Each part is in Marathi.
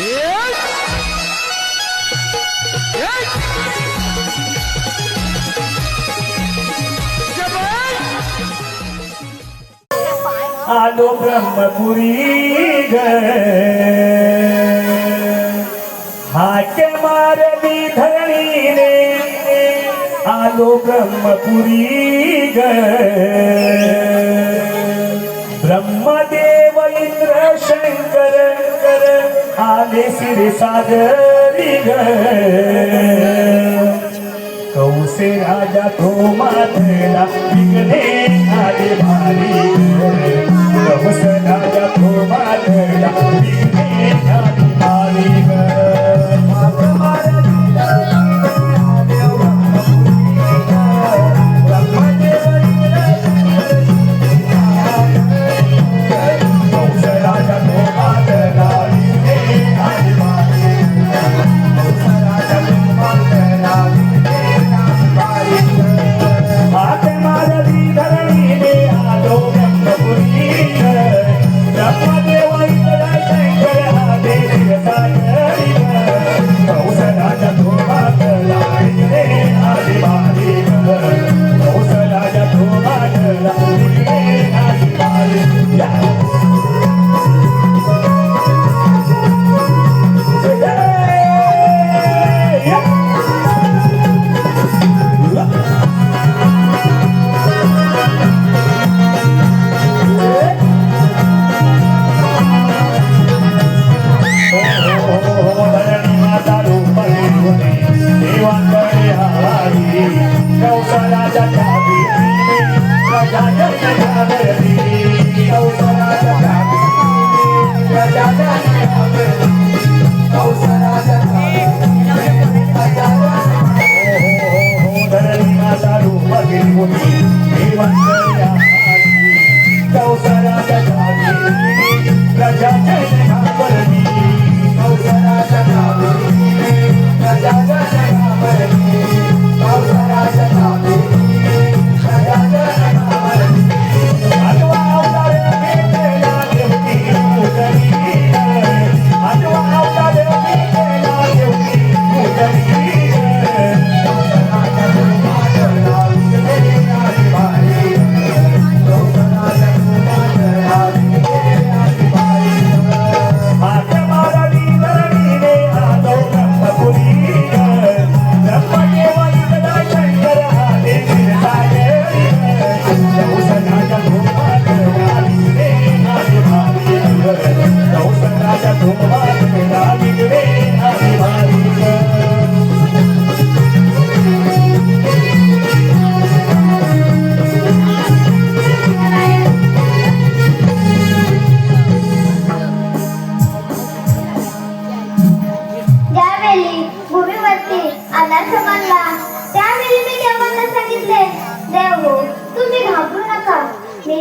आलो ब्रह्मपुरी ग हाके मारली धरणीने आलो ब्रह्मपुरी ग ब्रह्मदेव इंद्र शंकर आले क्षीरसागरी ग कौसे राजा तो माथला विघ्ने आले भारी कौस राजा तो माथला विघ्ने आले भारी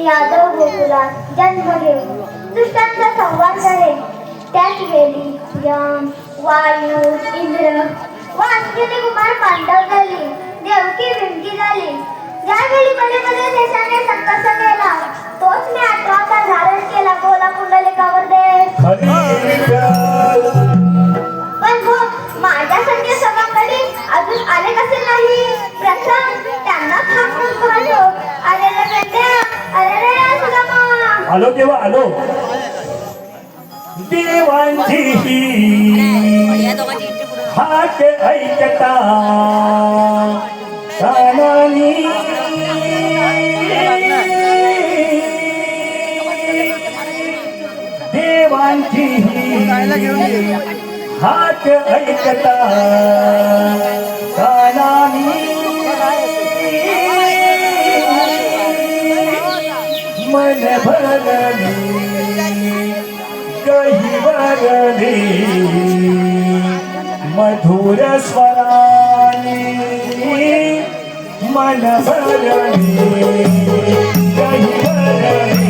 यादव गोकुलात जन्म घेऊन दुष्टांचा संवार करे. त्याच वेळी यम, वायू, इंद्र व अश्विनी कुमार पांडव झाली. देवकी विंकी झाली. ज्यावेळी मध्ये देशाने संघर्ष केला तोच मी 18 धारण केला. बोला कुंडलिकावर देश. पण हो माझ्या संख्या सभाकडे अजून आले कसे नाही. प्रथम त्यांना थांबून पाहतो. अरे रे बेट्या, अरे रे सुदामा. आलो तेव्हा आलो. देवांची हाक ऐकता कानानी देवांची हाक ऐकता कानानी मन भरली कहिवरली मधुर स्वरानी मन भरली कहिवरली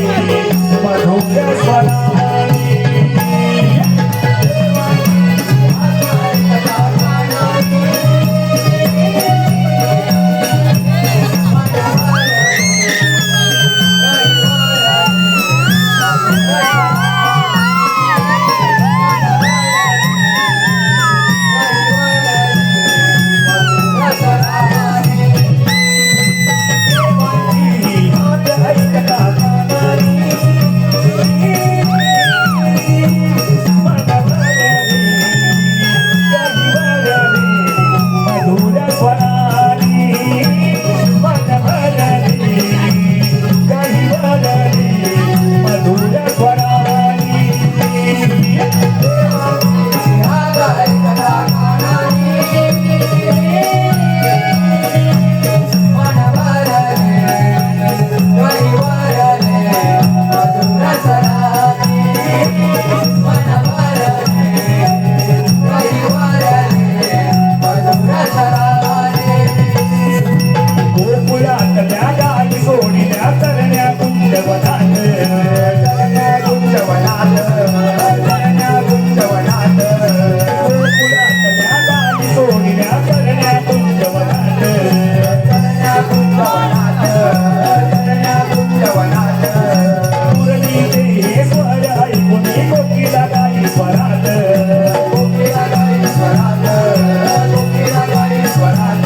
मधुर स्वरानी. कोणी कोकिला गाई स्वरात कोकिला गाई स्वरात कोकिला गाई स्वरात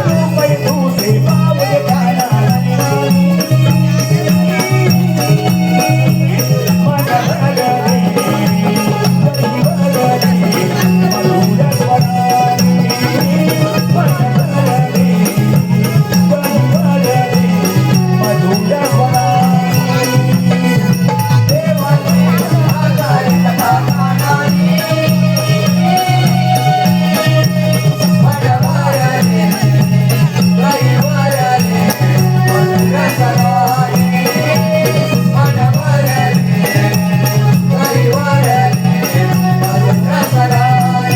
रुपये तुझे पावले कानाने मन भरले गरी भरले मधुर स्वराने मन भरले गरी भरले मधुर स्वराने देवाने आगाई कथा कानानी मन भरले गरी भरले मधुर स्वराने मन भरले गरी भरले मधुर स्वराने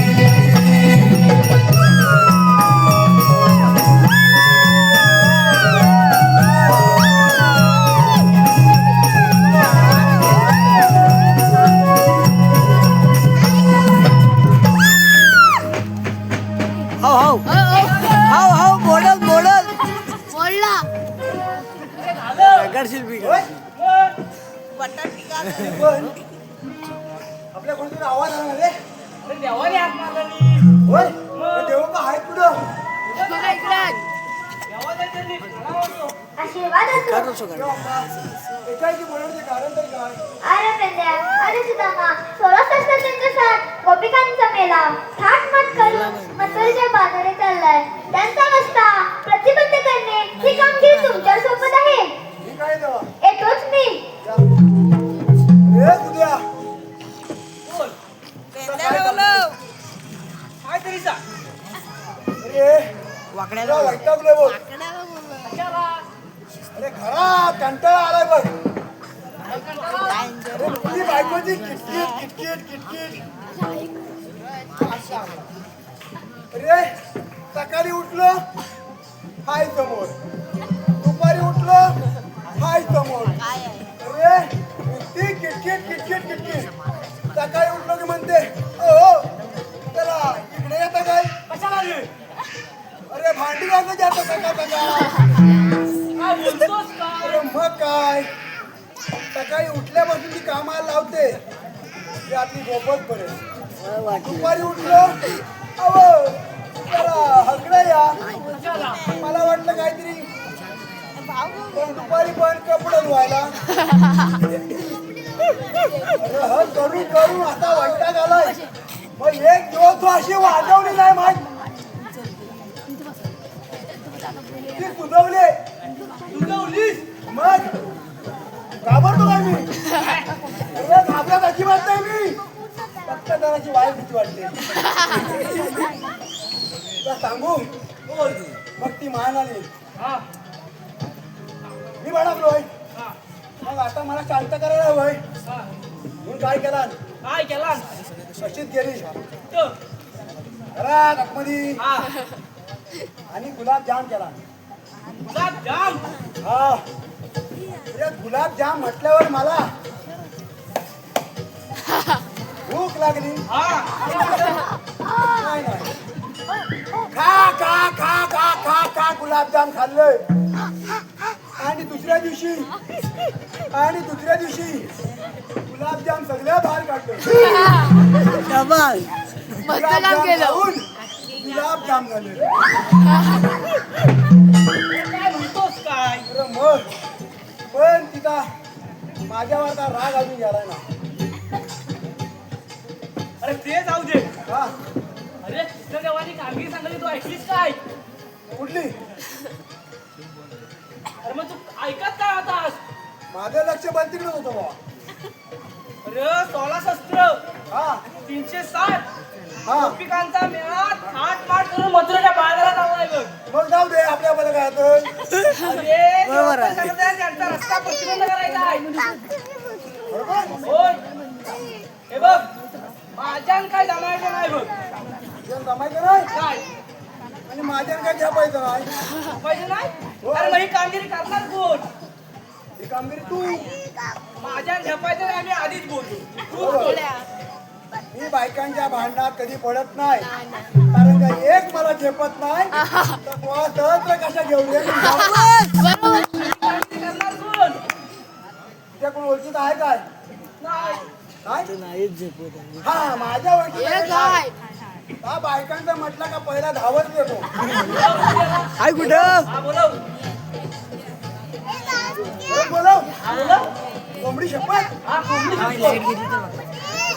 मोडल मोडल बोलला शिल्पी आपल्या कोणतरी आवाज आला रे देवाने हात मारला होय देव का आहे पुढं बघा इकडे आशीर्वाद असो एकाएकी बोलण्याचे कारण तरी काय अरे पेंद्या अरे सुदामा 16 गोपिकांचा मेला थाटमाट करून मथुरेच्या बाजारे चाललाय त्यांचा रस्ता प्रतिबंध करणे ही कामगिरी तुमच्या सोबत आहे ठीक आहे देवा येतोच मी रे उद्या काय तरी सांग अरे वाकड्याला तुला वैतागलोय बघ कशाला अरे घरात कंटाळा आलाय बघ अरे तुझी बायकोची किटकिट किटकिट किटकिट अरे सकाळी उठलो हाय समोर दुपारी उठलो हाय समोर अरे नुसती किटकिट किटकिट किटकिट सकाळी उठलो की म्हणते ओ चला इकडे येता काय कशाला रे अरे भांडी घालून जातो सकाळ सकाळ काय बोलतोस काय अरे मग काय सकाळी उठल्यापासून ती कामाला लावते रात्री झोपत पर्यंत दुपारी उठलो अहो जरा हकडे या कशाला मला वाटलं काहीतरी पण दुपारी पण कपडे धुवायला अरे ह करून करून आता वैताग आलाय मग एक दिवस तू अशी वाजवली नाही माहित ती कुजवली तुझवलीस मग घाबरतो काय मी अरे घाबरत अजिबात नाही मी फक्त जराची वाय भीती वाटते तुला सांगू बोल मग ती मान आली हा मी भडकलोय हा मग आता मला शांत करायला हवंय हा म्हणून काय केला काय केला कशीच गेली तो घरात आतमध्ये हा आणि गुलाबजाम केला गुलाबजाम हा अरे गुलाबजाम म्हटल्यावर मला भूक लागली हा नाही नाही खा खा खा खा खा खा गुलाबजाम खाल्लंय आणि दुसऱ्या दिवशी गुलाबजाम सगळ्या बाहेर काढलं डबल मस्त काम केलं खाऊन गुलाबजाम झाले काय म्हणतोस काय अरे मग पण तिचा माझ्यावर का राग अजून गेलाय ना अरे ते जाऊ दे हा अरे कृष्ण देवानी कामगिरी सांगितली तू ऐकलीस काय कुठली अरे मग तू ऐकत काय होतास माझं लक्ष बंद तिकडे होतं बाबा अरे 16 शस्त्र हा 307 हा गोपिकांचा मेळा थाटमाट करून मथुरेच्या बाजारात आलाय बघ मग जाऊ दे आपल्या मध्ये काय होतं. अरे बरोबर आहे. देवता सांगताय त्यांचा रस्ता प्रतिबंध करायचा आहे बरोबर होय हे बघ माझ्यान काय जमायचं नाही बघ जेवण जमायचं नाही काय आणि माझ्यानं काय झेपायचं नाही पाहिजे नाही अरे मग ही कामगिरी करणार कोण ही कामगिरी तू माझ्या झेपायचं नाही आम्ही आधीच बोललो तू बरोबर. मी बायकांच्या भांडणात कधी पडत नाही कारण का एक मला झेपत नाही तर बुवा सहस्र कशा घेऊन ये कामगिरी करणार कोण तुझ्या कोण ओळखीत आहे काय नाही काय नाहीच झोपत आहे. हा माझ्या हे ओळखीचं काय हा बायकांचा म्हटलं का पहिला धावत येतो हाय कुठं हा बोलव बोलव कोंबडी शपथ हा कोंबडी लाईट शकतो. गेली तर बघा.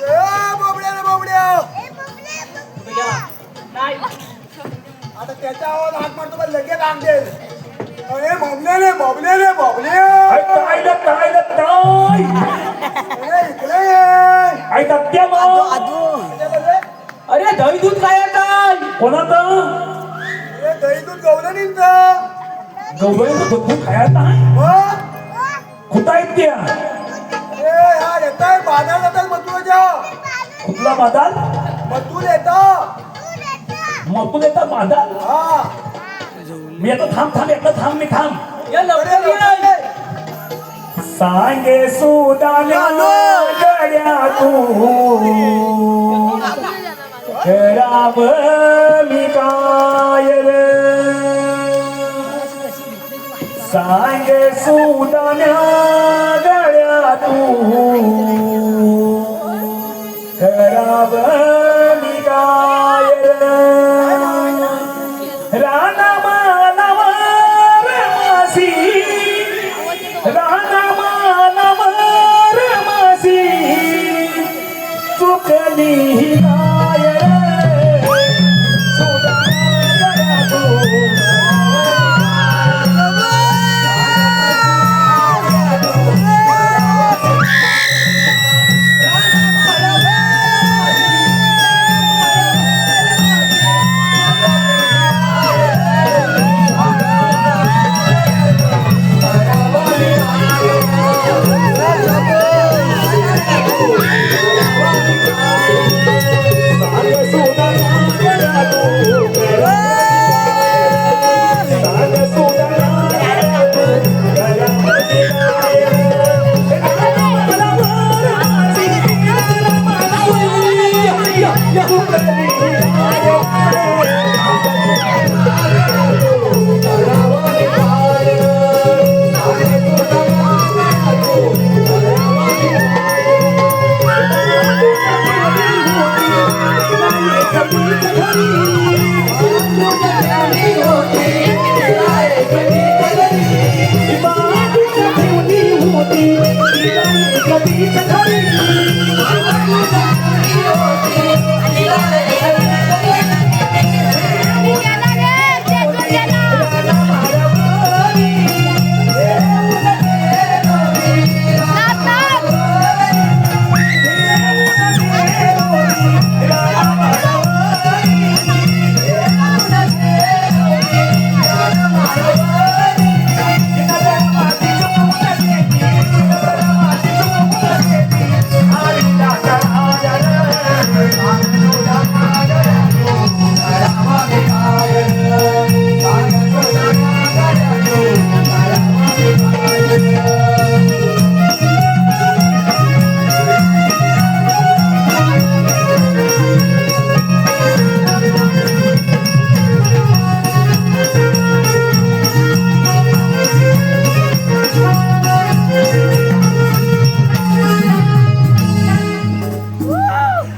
ए बोबड्या रे बोबड्या कुठे गेला? नाही आता त्याचा आवाज हाक मारतो पण लगेच आग देईल अरे बोबले बोबले आई काय रे, काय रे, काय? अरे इकडे ये. आई दत्त्या आदू मग. आदू काय बोलले? अरे दही दूध काय काय कोणाचं अरे दही दूध गवलनींचं गवळीचं दूध खायचं आहे मग कुठं आहेत त्या ए हा येताय बाजार जातात मथुराच्या कुठला बादाल मथुर येता मग तू देता बादाल हा मी आता थांब एकदा थांब मी थांब या लवकर ये. सांगे सुदाल्या गड्या तू राम मी काय रे सांगे सुदाल्या गड्या तू राम मी काय रे राणा मानवर मासी राणा मानवर मासी चुकली काय रे सुदागरा तू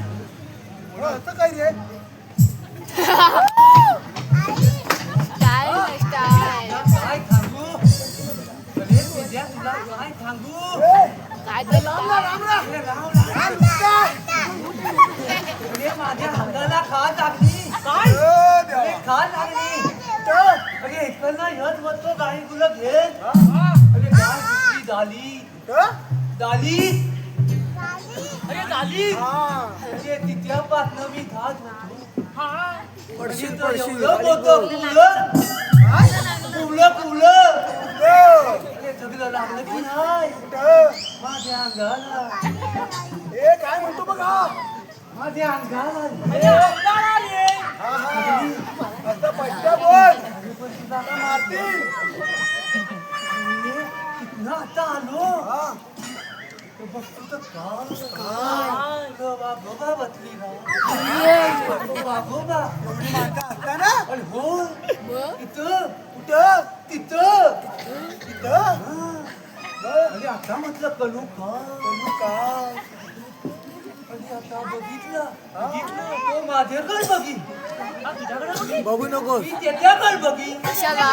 असं काय रे काय स्टाईल काय सांगू अरे विद्या तुला काय सांगू काय ते अरे माझ्या अंगाला खा लागली काय अरे खा लागली अरे इकडनं यत म्हणतो काही तुला घे अरे काय कुठली दाली अरे दाली अरे तिच्यापासनं मी खात होतो पडशील एवढं मोठं कुवलं अरे सगळं लागलं की नाही माझ्या अंगाला ए काय म्हणतो बघा माझ्या अंगाला हा हा असं पट्ट्या बोल आता मारतील ना आता आलो हा बघतो तर काय बाबा बसली ना बाबा एवढी माणसं असताना अरे हो तिथं कुठं तिथं तिथं अरे आता म्हटलं कलू का काय बघितलं तो माझ्याकडे बघी बघू नको मी त्याच्याकडे बघी कशाला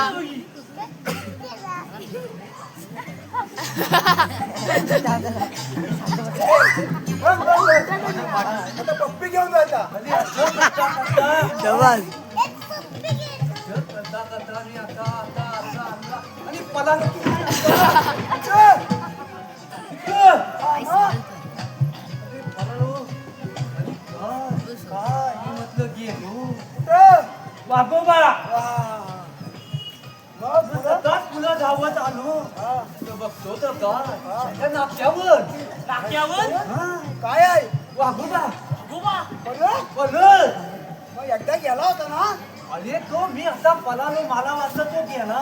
आता पप्पी घेऊन जायचा डबल आणि पलाला म्हटलं गेलो वागोबा सतत मुलं धावत आलो तर बघतो तर काय त्या नाक्यावर काय आहे वागोबा बरं? पलळ मग एकदा गेला होता ना अरे तो मी असा पलालो मला वाटलं तो गेला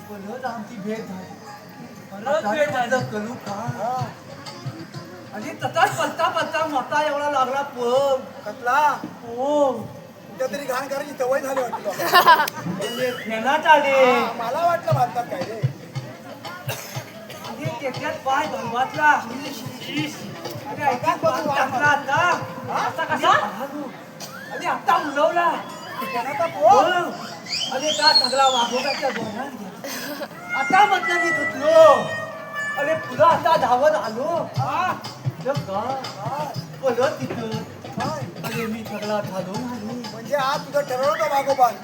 परत आमची भेट झाली माझं करू का आणि तसाच पलता मोठा एवढा लागला पण कसला हो कुठे तरी घाण करायची सवय झाली वाटतं तुला. फेनात आले हा, मला वाटलं भारतात काय रे आणि त्याच्यात पाय भरवातला आणि ऐका टाकला आता असा कसा आणि आता उलवला कोणाचा हो. पोर? अरे का सगळा वाघोबाच्या दोन्यात गेला आता म्हटलं मी तुटलो अरे पुढं आता धावत आलो तर का पलत तिथं काय? अरे मी सगळा घालून आलो म्हणजे आज तुझं ठरवलं होतं वाघोबान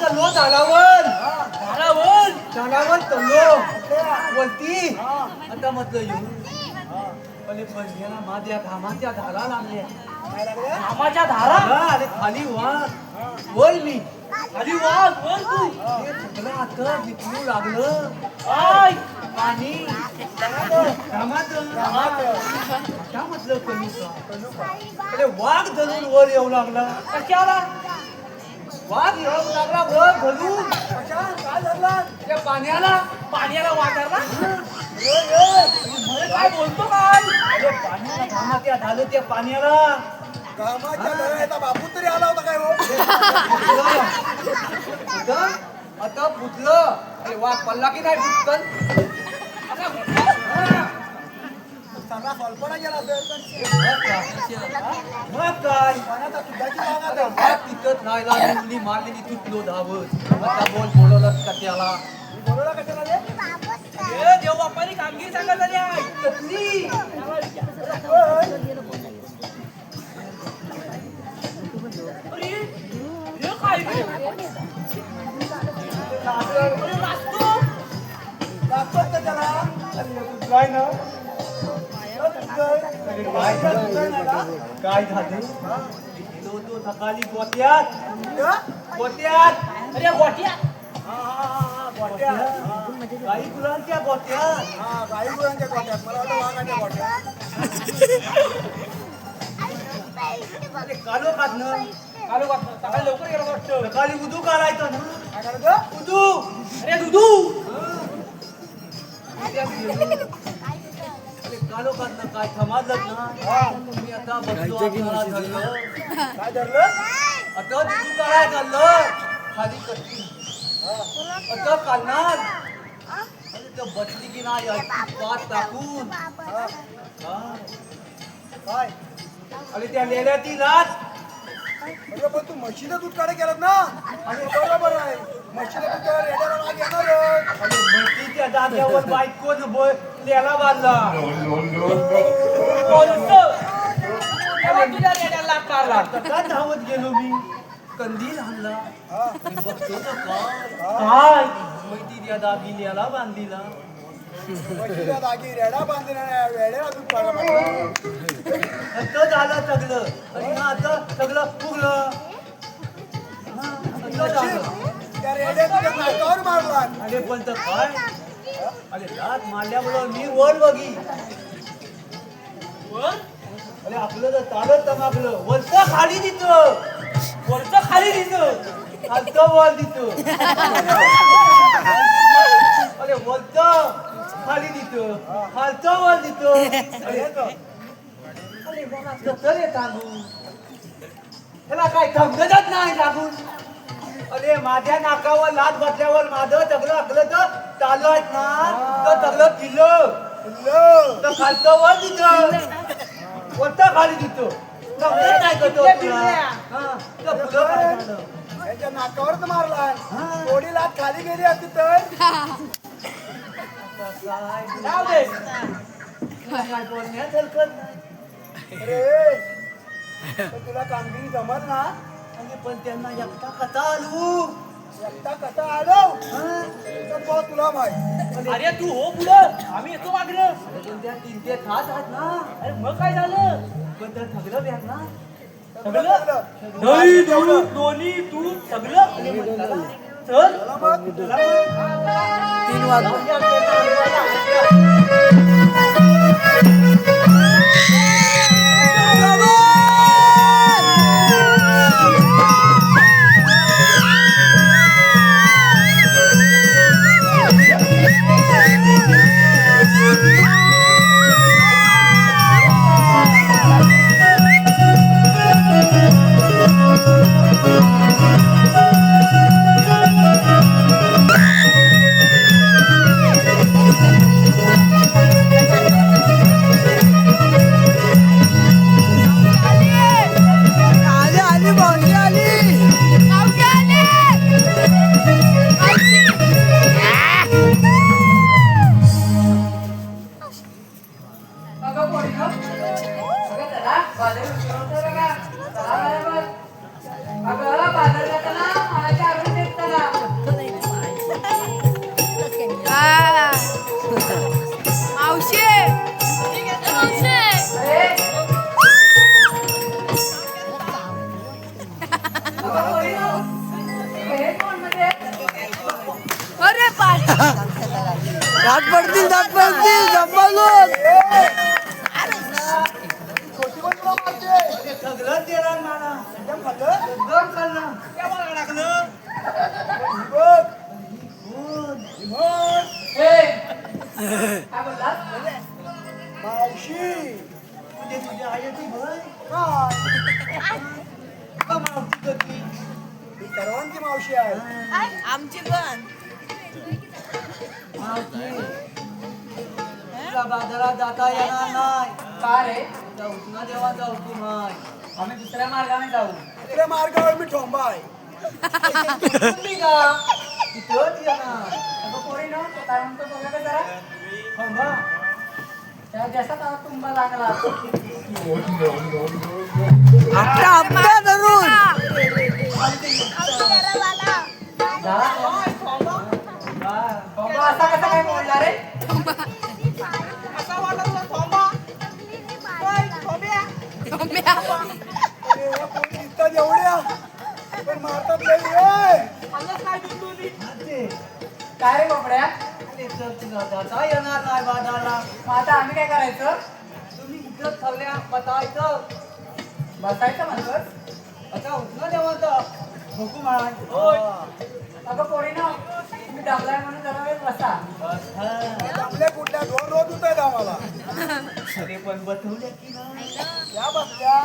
चलो झाडावर चलो वरती आता म्हटलं येऊ अरे पण माझ्या घामाच्या धारा लागल्या काय लागल्या कामाच्या धारा अरे खाली वाघ वर मी खाली वाघ वर तू हे सगळं आता विकू लागलं आय पाणी काय म्हटलं कमी का अरे वाघ धरून वर येऊ लागला कशाला वाघ येऊ लागला वर धरून कशा काय झालं त्या पाण्याला पाण्याला वाटारला ये, ये. काय बोलतो काय अरे पाण्याला घामाच्या झालं त्या पाण्याला कामाच्या घराचा बापू तरी आला होता काय हो कुठं? आता फुटलं अरे वाघ पडला की नाही फुटकन सगळा कल्पना गेला असेल मग काय पाण्याचा तुझ्याची बाग अरे आता वाघ तिथंच नाही लागली मारलेली तुटलो धावत आता बोलवलं का त्याला मी बोलवला कशाला रे ए देव बापानी कामगिरी सांगा झाली आहे कसली अरे हे काय रे? अरे वाचतो दाखवत का त्याला काय ना अरे काय झालं काय झालं गेलो तो सकाळी गोट्यात अरे गोट्या काही गुरांच्या गोट्यात हा गाई गुरांच्या गोट्यात मला वाटतं वाघाच्या गोट्यात अरे कालो काढणं कालो वाटतं सकाळी लवकर गेला वाटतं सकाळी उदू काढायचं ना काय करायचं उदू अरे दुधू अरे कालो काढणं काय थमाजलं ना मी आता बघतो आपल्याला धरलं काय धरलं आता उदू काढायचं चाललं खाली कट्टी आता काढणार अरे तर बसली की नाही अशी पात टाकून काय अरे त्या लेल्या ती लाच अरे पण तू म्हशीचं दूध काढे केलं ना आणि बरोबर आहे म्हशीचं दूध काढा रेड्याला वाघ येणारच अरे म्हशीच्या जाग्यावर बायकोन लेला बांधला बोलतो तेव्हा तुझ्या रेड्याला लाथ मारला कसा धावत गेलो मी कंदील आणला मी बघतो तर काय काय मैती त्या दागी लेला बांधलीला म्हशीच्या जागी रेडा बांधलेला वेड्याला दूध काढा पाहिजे आता झालं सगळं आणि आता सगळं फुगलं आता झालं त्या रेड्या तुझ्या नाकावर मारला अरे पण तर काय अरे दात मारल्यामुळं मी वर बघी वर अरे आपलं तर चालत तमाकलं वरचं खाली दिसतं वरचं खाली दिसत खालचं वर दिसतं अरे वरचं खाली दिसतं खालचं वर दिसतं अरे बघा कसं रे सांगून त्याला काय समजतच नाही सांगून अरे माझ्या नाकावर लात बसल्यावर माझं सगळं आपलं तर चालू आहेत ना तर सगळं पिलं तर खालचं वर दिसतं कोणता खाली देतो गमलं काय करतो तुला हा तुला फुलं काय झालं? त्यांच्या नाकावरच मारलाय थोडी लाट खाली गेली असती तर काय जाऊ दे. तुला काय बोलण्यात हरकत नाही. अरे पण तुला कामगिरी जमल ना आणि पण त्यांना एकटा कथा आलू एकटा कसा आलो तर भाऊ तुला माहित अरे तू हो पुढं आम्ही येतो मागणं. पण त्या 3 ते खास आहेत ना अरे मग काय झालं पण त्या ठगलं बी आहेत ना सगळं दही दूध दोन्ही तू सगळं चल चला मग 3 वाजता आली मावशी आली मावशी मावशी अरे दात पडतील जमलो छोटी पण तुला मारते ठगलं तेरा नाना एकदम खाल्लं एकदम खाल्लं केव्हा लागलं बघ बोल. मावशी म्हणजे तुझ्या आईची भय काय का मावशी करती ही सर्वांची मावशी आहे आमची पण मावशी तुला बाजारात जाता येणार नाही का रे जाऊत ना देवाचा हुकूम आहे आम्ही दुसऱ्या मार्गाने जाऊ दुसऱ्या मार्गावर मी ठोंबा आहे तुम्ही का तिथंच येणार अगं पोरीनो, तो काय म्हणतो बघा का जरा थांबा त्या जसा का तुंबा लागला आपल्या धरून झाला बघा असा कसा काय बोलला रे अरे या पोरी दिसतात एवढ्या पण मारतात नाही रे काय रे बोबड्या अरे तर तुला जाता येणार नाही बाजारला मग आता आम्ही काय करायचं तुम्ही इथं ठरल्या बतायचं बसायचं म्हणतोस आता उठणं देवाचा हुकूम आहे होय अगं पोरीनो तुम्ही दाबलाय म्हणून जरा वेळ बसा आपल्या कुठल्या दोन रोज होत आहेत आम्हाला अरे पण बसवल्या की नाही या बसल्या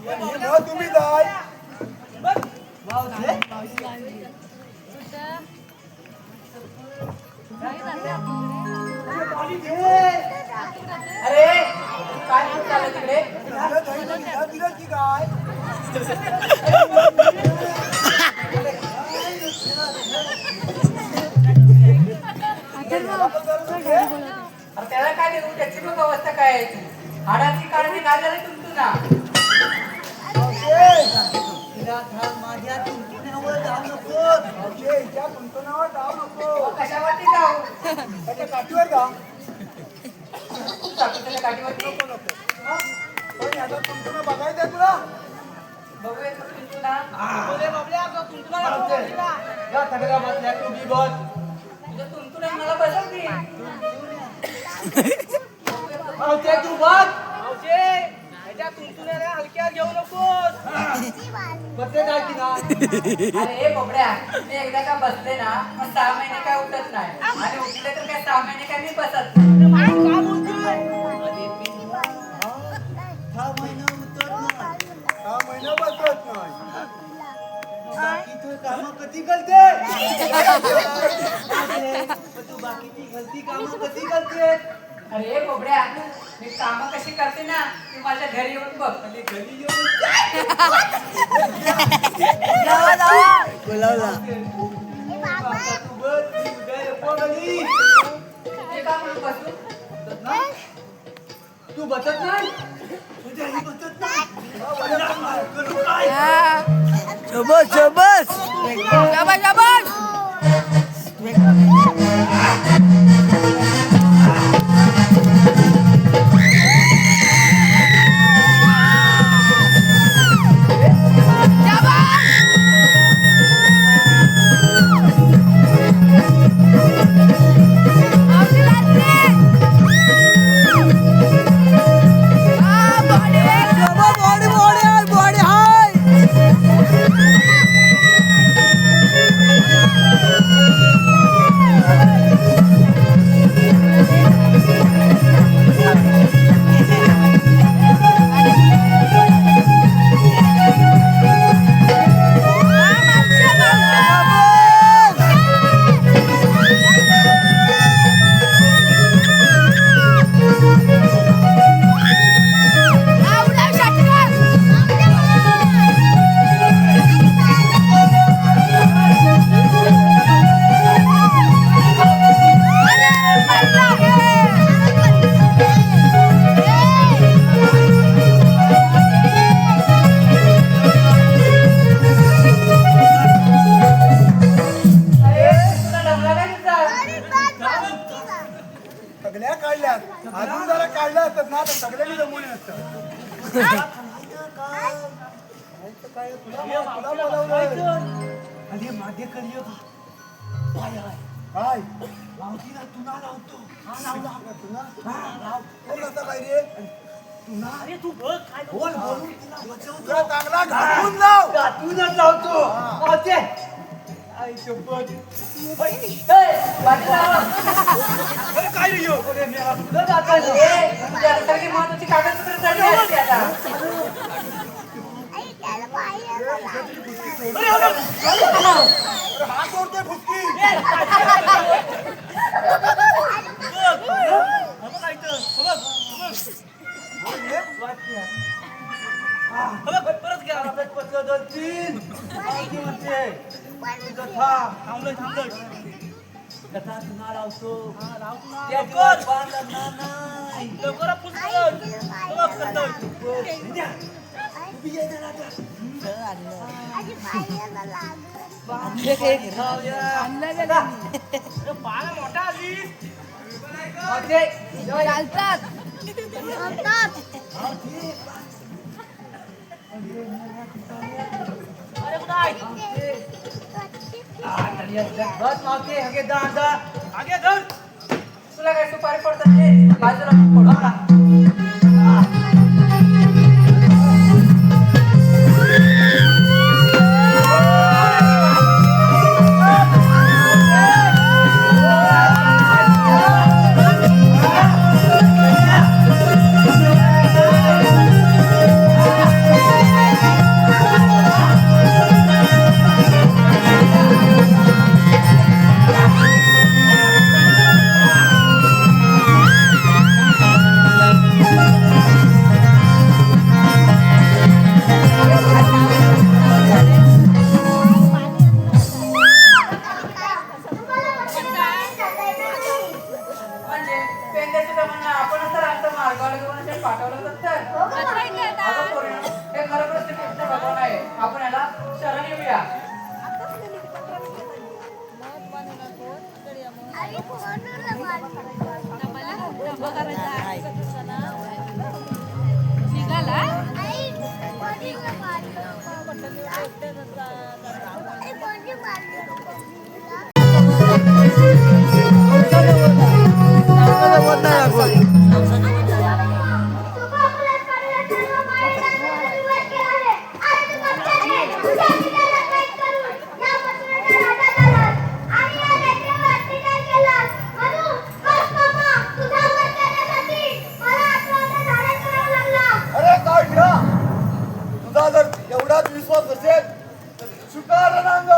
पण ही न तुम्ही जाय मावशे अरे काय होत चाललं तिकडे झालं नाही तर हिला दिलं की काय अरे त्याला काय देऊ त्याची मग अवस्था काय आहे ती हाडाची काढणी काय झाली तुमचं तिला थांब माझ्या तुमच्यावर जाऊ नकोस हिच्या कुंकणावर जाऊ नको कशावरती जाऊ त्याच्या काठीवर जा टाकू त्याच्या गाडीवरती नको नको पण याचा कुंकण बघायचंय तुला बघूया तुमचं ना मावशे, या सगळ्या बसल्या तुम्ही बस तुझं तुमचं मला बसवते मावशे तू बस बसते काय की नाही अरे बोबड्या मी एकदा का बसले ना मग 6 महिने काय उठत नाही आणि उठले तर काय 6 महिने काय मी बसत नाही. हा महिना उतर नाही 6 महिने बसत नाही बाकीचं कामं कधी करते तू बाकीची गलती कामं कधी करते अरे बोबड्या मी काम कशी करते ना ती माझ्या घरी येऊन बघ आणि घरी येऊन बोलावला तू बघ, ती उद्या येतो घरी. ते का म्हणून बसू बसत नाही? तू बसत नाही तुझ्या आई बसत नाही करू काय? शबस शबस शाबास शाबास बॉडी बॉडी बॉडी हाय अरे तुला डबला काय तुझा सगळ्या काढल्यात अजून जरा काढल्या असतात ना तर सगळ्यांनी जमवले असतात काय तुला बोलावलं अरे मागे करियो काय आहे? काय लावती ना तुला लावतो हा लावला कोण असा काय रे अरे तू बघ काय बोल बोलून तुला बचवतो तुला चांगला घालून लाव गातूनच लावतो लावते आई शपथ अरे काय रे ह्यो? अरे मेरा तुला दाखवलं. तुझ्यासारखी महत्वाची कागदपत्र चढली असती आता हात जोडतोय फुटकी परत घ्या कागदपत्र दोन तीन माहिती म्हणते कथा थांबलोय कथा तुला लावतो त्या दिवस बांधला नाही लवकर चालतात बस मावते हगे दादा आगे धर तुला काय सुपारी पडतात ते बाजूला पडू म्हणजे पेंड्याचं प्रमाण आपणच तर आमच्या मार्गाला घेऊन असे पाठवलं जात अगं पोरीनो, हे खरोखरच कृष्ण भगवान आहे आपण याला शरण येऊया निघाला अरे काय तुझा जर एवढाच विश्वास असेल तर सुका रणांगण